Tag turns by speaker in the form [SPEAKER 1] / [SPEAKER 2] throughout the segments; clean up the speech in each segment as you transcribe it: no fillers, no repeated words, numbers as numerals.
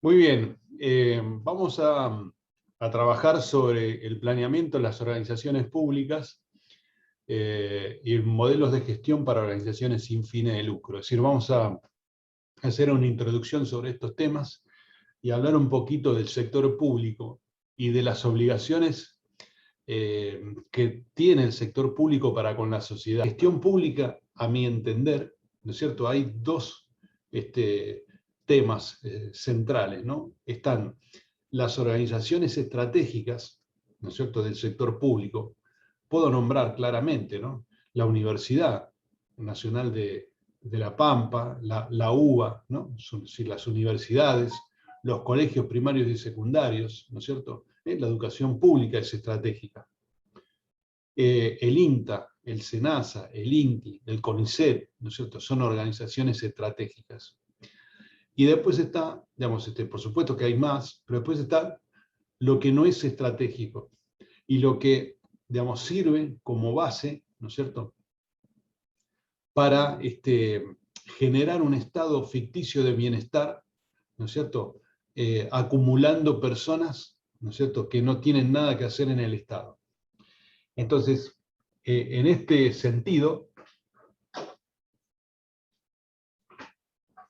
[SPEAKER 1] Muy bien, vamos a trabajar sobre el planeamiento de las organizaciones públicas y modelos de gestión para organizaciones sin fines de lucro. Es decir, vamos a hacer una introducción sobre estos temas y hablar un poquito del sector público y de las obligaciones que tiene el sector público para con la sociedad. Gestión pública, a mi entender, ¿no es cierto? Hay dos temas centrales, ¿no? Están las organizaciones estratégicas, ¿no es cierto?, del sector público. Puedo nombrar claramente, ¿no?, la Universidad Nacional de La Pampa, la UBA, ¿no?, las universidades, los colegios primarios y secundarios, ¿no es cierto? La educación pública es estratégica. El INTA, el SENASA, el INTI, el CONICET, ¿no es cierto?, son organizaciones estratégicas. Y después está, digamos, por supuesto que hay más, pero después está lo que no es estratégico y lo que, digamos, sirve como base, ¿no es cierto?, para generar un estado ficticio de bienestar, ¿no es cierto?, acumulando personas, ¿no es cierto?, que no tienen nada que hacer en el Estado. Entonces, en este sentido,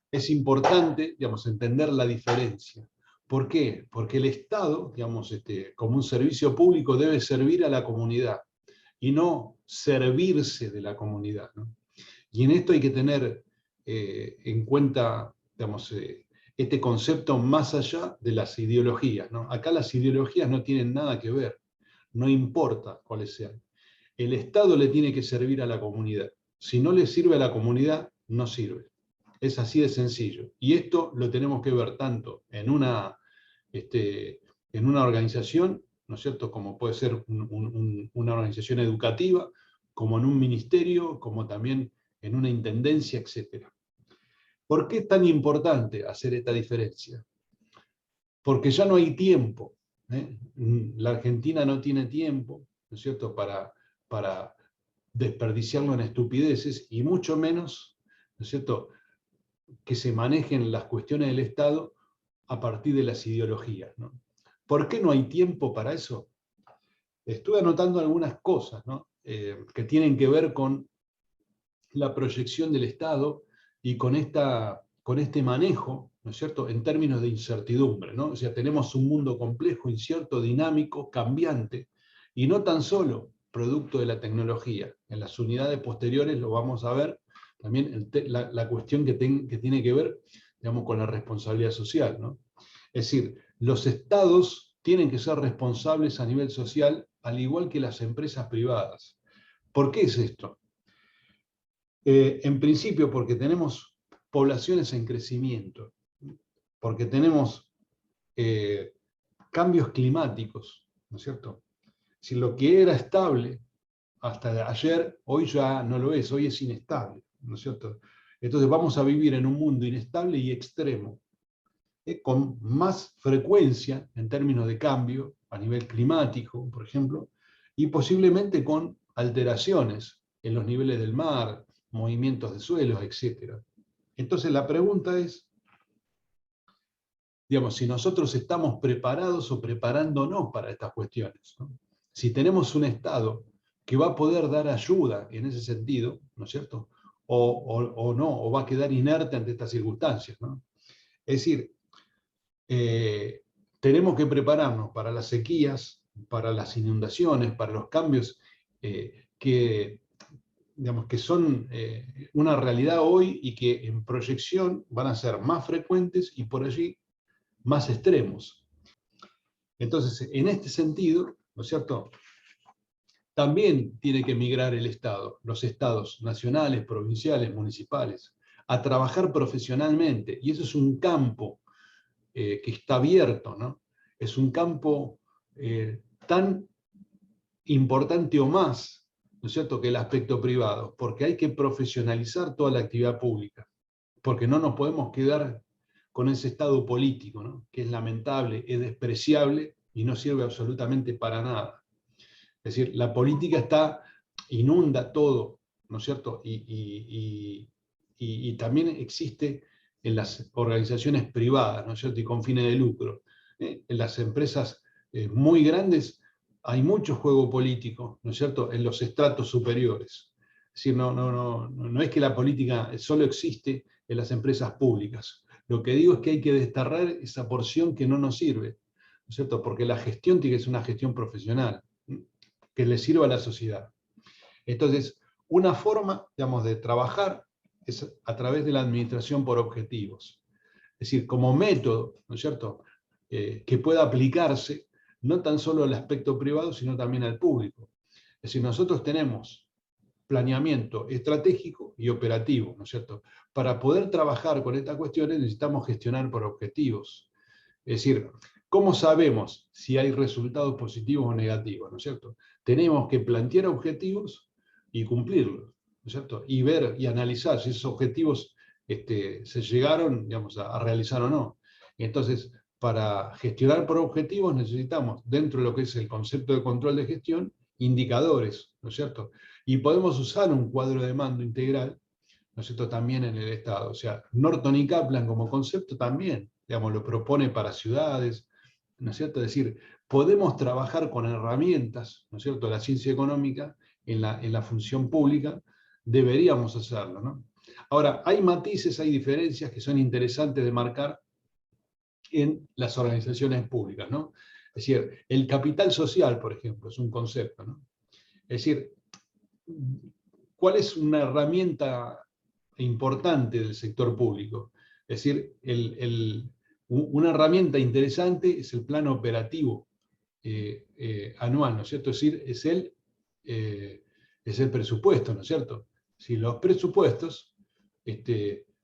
[SPEAKER 1] es importante, digamos, entender la diferencia. ¿Por qué? Porque el Estado, digamos, como un servicio público, debe servir a la comunidad y no servirse de la comunidad, ¿no? Y en esto hay que tener en cuenta, digamos, este concepto más allá de las ideologías, ¿no? Acá las ideologías no tienen nada que ver, no importa cuáles sean. El Estado le tiene que servir a la comunidad. Si no le sirve a la comunidad, no sirve. Es así de sencillo. Y esto lo tenemos que ver tanto en una organización, ¿no es cierto?, como puede ser una organización educativa, como en un ministerio, como también en una intendencia, etc. ¿Por qué es tan importante hacer esta diferencia? Porque ya no hay tiempo, ¿eh? La Argentina no tiene tiempo, ¿no es cierto?, para desperdiciarlo en estupideces, y mucho menos, ¿no es cierto?, que se manejen las cuestiones del Estado a partir de las ideologías, ¿no? ¿Por qué no hay tiempo para eso? Estuve anotando algunas cosas, ¿no?, que tienen que ver con la proyección del Estado y con este manejo, ¿no es cierto?, en términos de incertidumbre, ¿no? O sea, tenemos un mundo complejo, incierto, dinámico, cambiante, y no tan solo producto de la tecnología. En las unidades posteriores lo vamos a ver, también la cuestión que tiene que ver, digamos, con la responsabilidad social, ¿no? Es decir, los estados tienen que ser responsables a nivel social, al igual que las empresas privadas. ¿Por qué es esto? En principio porque tenemos poblaciones en crecimiento, porque tenemos cambios climáticos, ¿no es cierto? Si lo que era estable hasta ayer, hoy ya no lo es, hoy es inestable, ¿no es cierto? Entonces vamos a vivir en un mundo inestable y extremo, con más frecuencia en términos de cambio a nivel climático, por ejemplo, y posiblemente con alteraciones en los niveles del mar, movimientos de suelos, etc. Entonces la pregunta es, digamos, si nosotros estamos preparados o preparándonos para estas cuestiones, ¿no? Si tenemos un Estado que va a poder dar ayuda en ese sentido, ¿no es cierto?, o no, o va a quedar inerte ante estas circunstancias, ¿no? Es decir, tenemos que prepararnos para las sequías, para las inundaciones, para los cambios digamos, que son una realidad hoy y que en proyección van a ser más frecuentes y por allí más extremos. Entonces, en este sentido, ¿no es cierto?, también tiene que migrar el Estado, los estados nacionales, provinciales, municipales, a trabajar profesionalmente. Y eso es un campo que está abierto, ¿no? Es un campo tan importante o más, ¿no es cierto?, que el aspecto privado, porque hay que profesionalizar toda la actividad pública, porque no nos podemos quedar con ese estado político, ¿no?, que es lamentable, es despreciable y no sirve absolutamente para nada. Es decir, la política inunda todo, ¿no es cierto? Y también existe en las organizaciones privadas, ¿no es cierto?, y con fines de lucro. En las empresas muy grandes hay mucho juego político, ¿no es cierto?, en los estratos superiores. Es decir, no es que la política solo existe en las empresas públicas. Lo que digo es que hay que desterrar esa porción que no nos sirve, ¿no es cierto?, porque la gestión tiene que ser una gestión profesional, que le sirva a la sociedad. Entonces, una forma, digamos, de trabajar es a través de la administración por objetivos. Es decir, como método, ¿no es cierto?, que pueda aplicarse no tan solo al aspecto privado, sino también al público. Es decir, nosotros tenemos planeamiento estratégico y operativo, ¿no es cierto? Para poder trabajar con estas cuestiones necesitamos gestionar por objetivos. Es decir, ¿cómo sabemos si hay resultados positivos o negativos, ¿no es cierto? Tenemos que plantear objetivos y cumplirlos, ¿no es cierto? Y ver y analizar si esos objetivos se llegaron, digamos, a realizar o no. Entonces, para gestionar por objetivos necesitamos, dentro de lo que es el concepto de control de gestión, indicadores, ¿no es cierto? Y podemos usar un cuadro de mando integral, ¿no es cierto?, también en el Estado. O sea, Norton y Kaplan como concepto también, digamos, lo propone para ciudades, ¿no es cierto? Es decir, podemos trabajar con herramientas, ¿no es cierto?, de la ciencia económica en la función pública, deberíamos hacerlo, ¿no? Ahora, hay matices, hay diferencias que son interesantes de marcar en las organizaciones públicas, ¿no? Es decir, el capital social, por ejemplo, es un concepto, ¿no? Es decir, ¿cuál es una herramienta importante del sector público? Es decir, una herramienta interesante es el plan operativo anual, ¿no es cierto? Es decir, es el presupuesto, ¿no es cierto? Si los presupuestos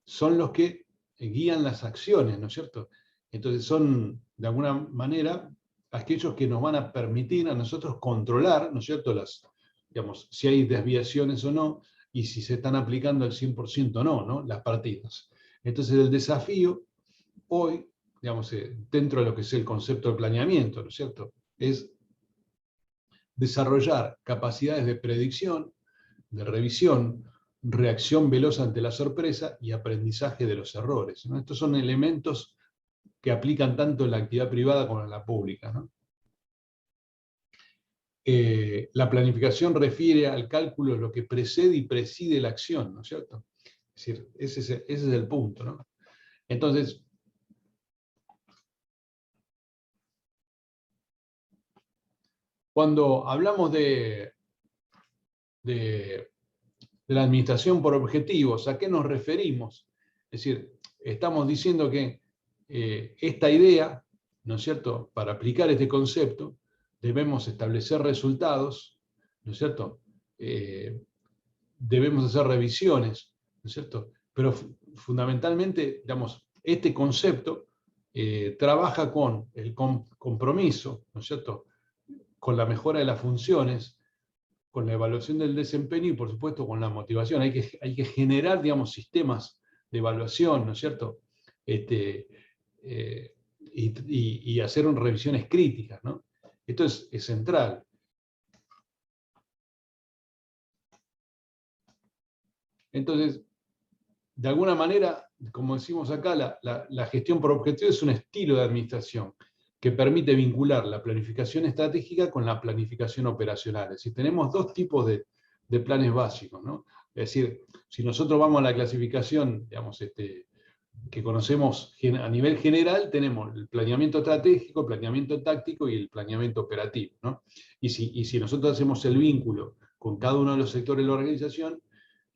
[SPEAKER 1] son los que guían las acciones, ¿no es cierto? Entonces son, de alguna manera, aquellos que nos van a permitir a nosotros controlar, ¿no es cierto?, digamos, si hay desviaciones o no, y si se están aplicando al 100% o no, ¿no?, las partidas. Entonces el desafío hoy, digamos, dentro de lo que es el concepto de planeamiento, ¿no es cierto?, es desarrollar capacidades de predicción, de revisión, reacción veloz ante la sorpresa y aprendizaje de los errores, ¿no? Estos son elementos que aplican tanto en la actividad privada como en la pública, ¿no? La planificación refiere al cálculo de lo que precede y preside la acción, ¿no es cierto? Es decir, ese es el punto, ¿no? Entonces, cuando hablamos de la administración por objetivos, ¿a qué nos referimos? Es decir, estamos diciendo que esta idea, ¿no es cierto?, para aplicar este concepto, debemos establecer resultados, ¿no es cierto?, debemos hacer revisiones, ¿no es cierto?, pero fundamentalmente, digamos, este concepto trabaja con el compromiso, ¿no es cierto?, con la mejora de las funciones, con la evaluación del desempeño y, por supuesto, con la motivación. Hay que generar, digamos, sistemas de evaluación, ¿no es cierto?, y hacer revisiones críticas, ¿no? Esto es central. Entonces, de alguna manera, como decimos acá, la gestión por objetivos es un estilo de administración que permite vincular la planificación estratégica con la planificación operacional. Es decir, tenemos dos tipos de planes básicos, ¿no? Es decir, si nosotros vamos a la clasificación, digamos, que conocemos a nivel general, tenemos el planeamiento estratégico, el planeamiento táctico y el planeamiento operativo, ¿no? Y si nosotros hacemos el vínculo con cada uno de los sectores de la organización,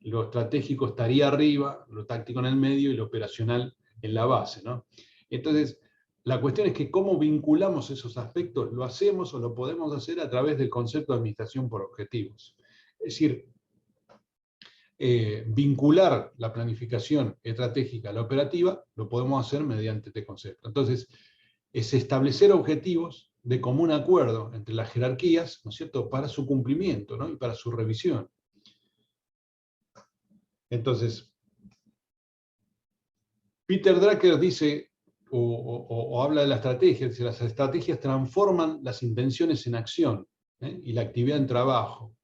[SPEAKER 1] lo estratégico estaría arriba, lo táctico en el medio y lo operacional en la base, ¿no? Entonces, la cuestión es que cómo vinculamos esos aspectos, lo hacemos o lo podemos hacer a través del concepto de administración por objetivos. Es decir, vincular la planificación estratégica a la operativa, lo podemos hacer mediante este concepto. Entonces, es establecer objetivos de común acuerdo entre las jerarquías, ¿no es cierto?, para su cumplimiento, ¿no?, y para su revisión. Entonces, Peter Drucker dice, o habla de la estrategia, dice, las estrategias transforman las intenciones en acción, y la actividad en trabajo.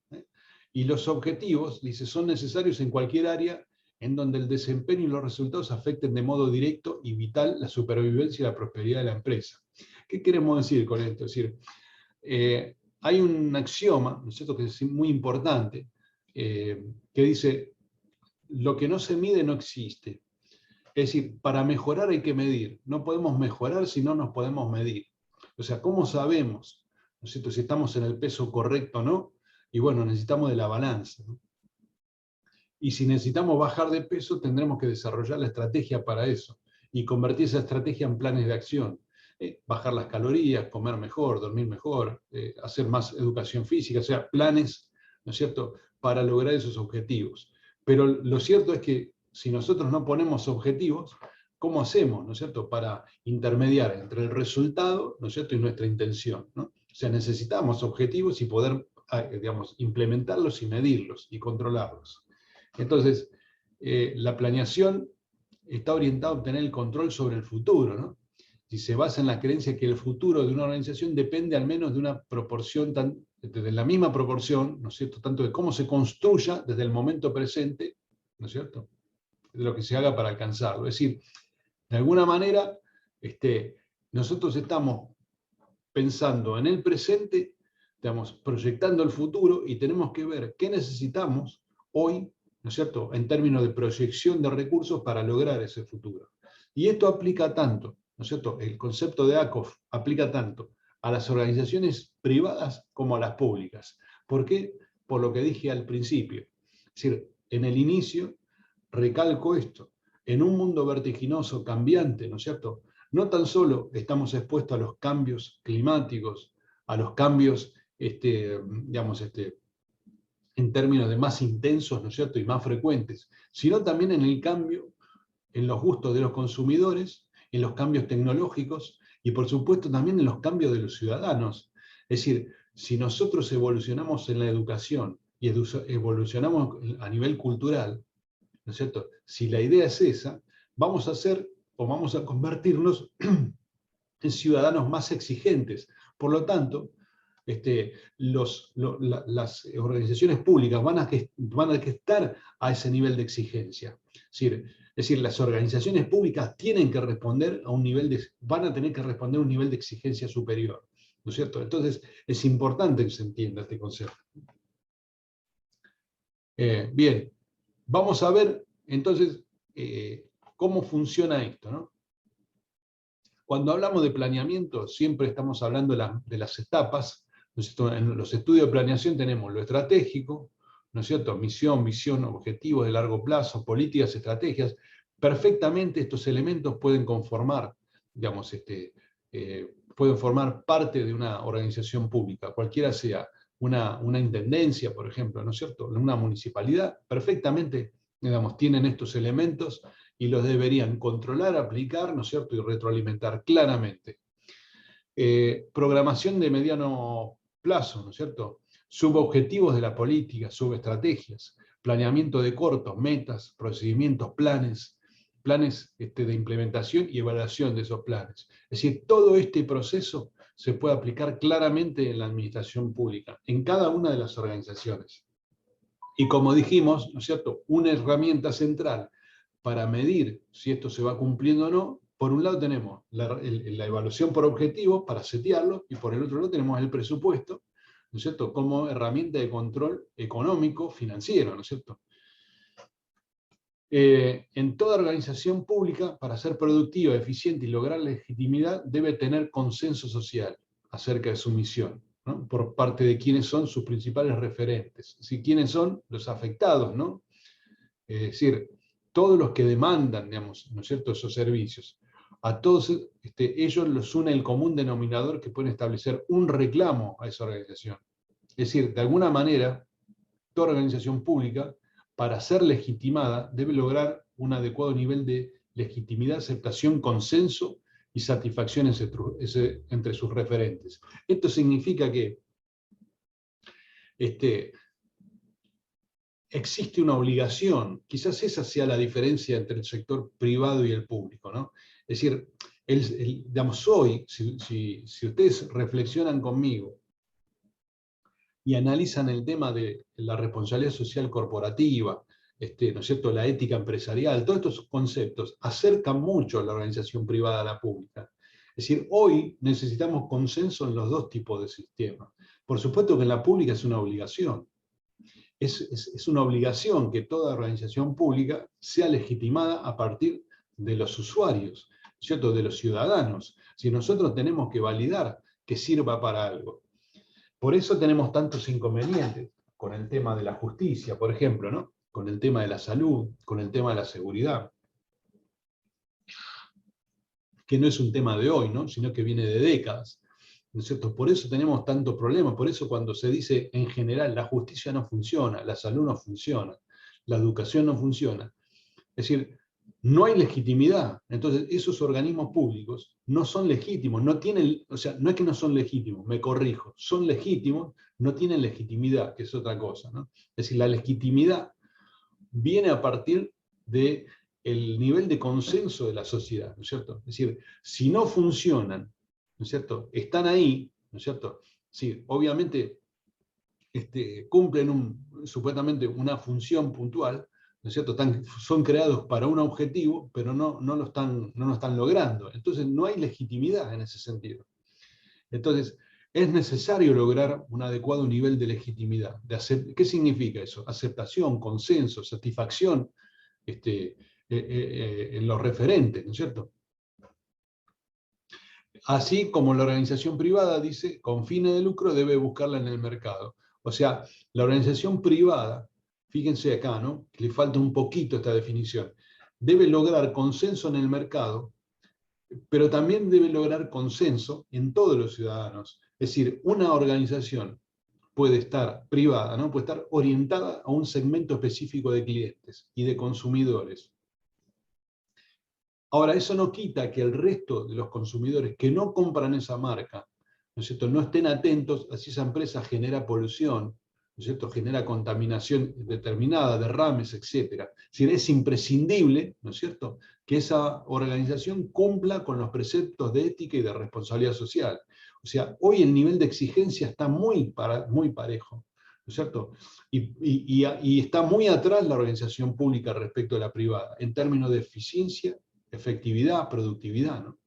[SPEAKER 1] Y los objetivos, dice, son necesarios en cualquier área en donde el desempeño y los resultados afecten de modo directo y vital la supervivencia y la prosperidad de la empresa. ¿Qué queremos decir con esto? Es decir, hay un axioma, ¿no es cierto?, que es muy importante, que dice, lo que no se mide no existe. Es decir, para mejorar hay que medir. No podemos mejorar si no nos podemos medir. O sea, ¿cómo sabemos, ¿no es cierto?, si estamos en el peso correcto o no? Y bueno, necesitamos de la balanza, ¿no? Y si necesitamos bajar de peso, tendremos que desarrollar la estrategia para eso y convertir esa estrategia en planes de acción. Bajar las calorías, comer mejor, dormir mejor, hacer más educación física, o sea, planes, ¿no es cierto?, para lograr esos objetivos. Pero lo cierto es que si nosotros no ponemos objetivos, ¿cómo hacemos, ¿no es cierto?, para intermediar entre el resultado, ¿no es cierto?, y nuestra intención, ¿no? O sea, necesitamos objetivos y poder, digamos, implementarlos y medirlos y controlarlos. Entonces, la planeación está orientada a obtener el control sobre el futuro, ¿no? Y se basa en la creencia que el futuro de una organización depende al menos de una proporción, de la misma proporción, ¿no es cierto?, tanto de cómo se construya desde el momento presente, ¿no es cierto?, de lo que se haga para alcanzarlo. Es decir, de alguna manera, nosotros estamos pensando en el presente, digamos, proyectando el futuro, y tenemos que ver qué necesitamos hoy, ¿no es cierto?, en términos de proyección de recursos para lograr ese futuro. Y esto aplica tanto, ¿no es cierto?, el concepto de ACOF aplica tanto a las organizaciones privadas como a las públicas. ¿Por qué? Por lo que dije al principio. Es decir, en el inicio, recalco esto, en un mundo vertiginoso, cambiante, ¿no es cierto?, no tan solo estamos expuestos a los cambios climáticos, a los cambios, digamos, en términos de más intensos, ¿no es cierto?, y más frecuentes, sino también en el cambio en los gustos de los consumidores, en los cambios tecnológicos y por supuesto también en los cambios de los ciudadanos. Es decir, si nosotros evolucionamos en la educación y evolucionamos a nivel cultural, ¿no es cierto?, si la idea es esa, vamos a ser o vamos a convertirnos en ciudadanos más exigentes. Por lo tanto, las organizaciones públicas van a estar a ese nivel de exigencia. Es decir, las organizaciones públicas tienen que responder a un nivel van a tener que responder a un nivel de exigencia superior, ¿no es cierto? Entonces, es importante que se entienda este concepto. Bien, vamos a ver entonces cómo funciona esto, ¿no? Cuando hablamos de planeamiento, siempre estamos hablando de las etapas. En los estudios de planeación tenemos lo estratégico, ¿no es cierto?, misión, visión, objetivos de largo plazo, políticas, estrategias. Perfectamente estos elementos pueden conformar, digamos, pueden formar parte de una organización pública, cualquiera sea una intendencia, por ejemplo, ¿no es cierto?, una municipalidad, perfectamente, digamos, tienen estos elementos y los deberían controlar, aplicar, ¿no es cierto?, y retroalimentar claramente. Programación de mediano plazo, ¿no es cierto?, subobjetivos de la política, subestrategias, planeamiento de corto, metas, procedimientos, planes de implementación y evaluación de esos planes. Es decir, todo este proceso se puede aplicar claramente en la administración pública, en cada una de las organizaciones. Y como dijimos, ¿no es cierto?, una herramienta central para medir si esto se va cumpliendo o no, por un lado tenemos la evaluación por objetivos para setearlo, y por el otro lado tenemos el presupuesto, ¿no es cierto?, como herramienta de control económico, financiero, ¿no es cierto? En toda organización pública, para ser productiva, eficiente y lograr legitimidad, debe tener consenso social acerca de su misión, ¿no?, por parte de quienes son sus principales referentes, si quiénes son los afectados, ¿no? Es decir, todos los que demandan, digamos, ¿no es cierto?, esos servicios. A todos ellos los une el común denominador que pueden establecer un reclamo a esa organización. Es decir, de alguna manera, toda organización pública, para ser legitimada, debe lograr un adecuado nivel de legitimidad, aceptación, consenso y satisfacción entre sus referentes. Esto significa que existe una obligación, quizás esa sea la diferencia entre el sector privado y el público, ¿no? Es decir, digamos, hoy, si ustedes reflexionan conmigo y analizan el tema de la responsabilidad social corporativa, ¿no es cierto?, la ética empresarial, todos estos conceptos acercan mucho a la organización privada a la pública. Es decir, hoy necesitamos consenso en los dos tipos de sistemas. Por supuesto que en la pública es una obligación. Es una obligación que toda organización pública sea legitimada a partir de los usuarios, ¿cierto?, de los ciudadanos. Si nosotros tenemos que validar que sirva para algo. Por eso tenemos tantos inconvenientes con el tema de la justicia, por ejemplo, ¿no?, con el tema de la salud, con el tema de la seguridad, que no es un tema de hoy, ¿no?, sino que viene de décadas, ¿no es cierto? Por eso tenemos tantos problemas, por eso cuando se dice en general la justicia no funciona, la salud no funciona, la educación no funciona, es decir, no hay legitimidad. Entonces esos organismos públicos no son legítimos, no tienen, o sea, no es que no son legítimos, me corrijo, son legítimos, no tienen legitimidad, que es otra cosa, ¿no? Es decir, la legitimidad viene a partir del nivel de consenso de la sociedad, ¿no es cierto? Es decir, si no funcionan, ¿no es cierto?, están ahí, ¿no es cierto? Sí, obviamente cumplen supuestamente una función puntual, ¿no es cierto?, son creados para un objetivo, pero no lo están logrando. Entonces no hay legitimidad en ese sentido. Entonces, es necesario lograr un adecuado nivel de legitimidad. ¿Qué significa eso? Aceptación, consenso, satisfacción en los referentes, ¿no es cierto? Así como la organización privada dice, con fines de lucro debe buscarla en el mercado. O sea, la organización privada, fíjense acá, ¿no?, que le falta un poquito esta definición, debe lograr consenso en el mercado, pero también debe lograr consenso en todos los ciudadanos. Es decir, una organización puede estar privada, ¿no?, puede estar orientada a un segmento específico de clientes y de consumidores. Ahora, eso no quita que el resto de los consumidores que no compran esa marca, ¿no es cierto?, no estén atentos a si esa empresa genera polución, ¿no es cierto?, genera contaminación determinada, derrames, etc. Es decir, es imprescindible, ¿no es cierto?, que esa organización cumpla con los preceptos de ética y de responsabilidad social. O sea, hoy el nivel de exigencia está muy parejo, ¿no es cierto? Y está muy atrás la organización pública respecto a la privada, en términos de eficiencia, efectividad, productividad, ¿no?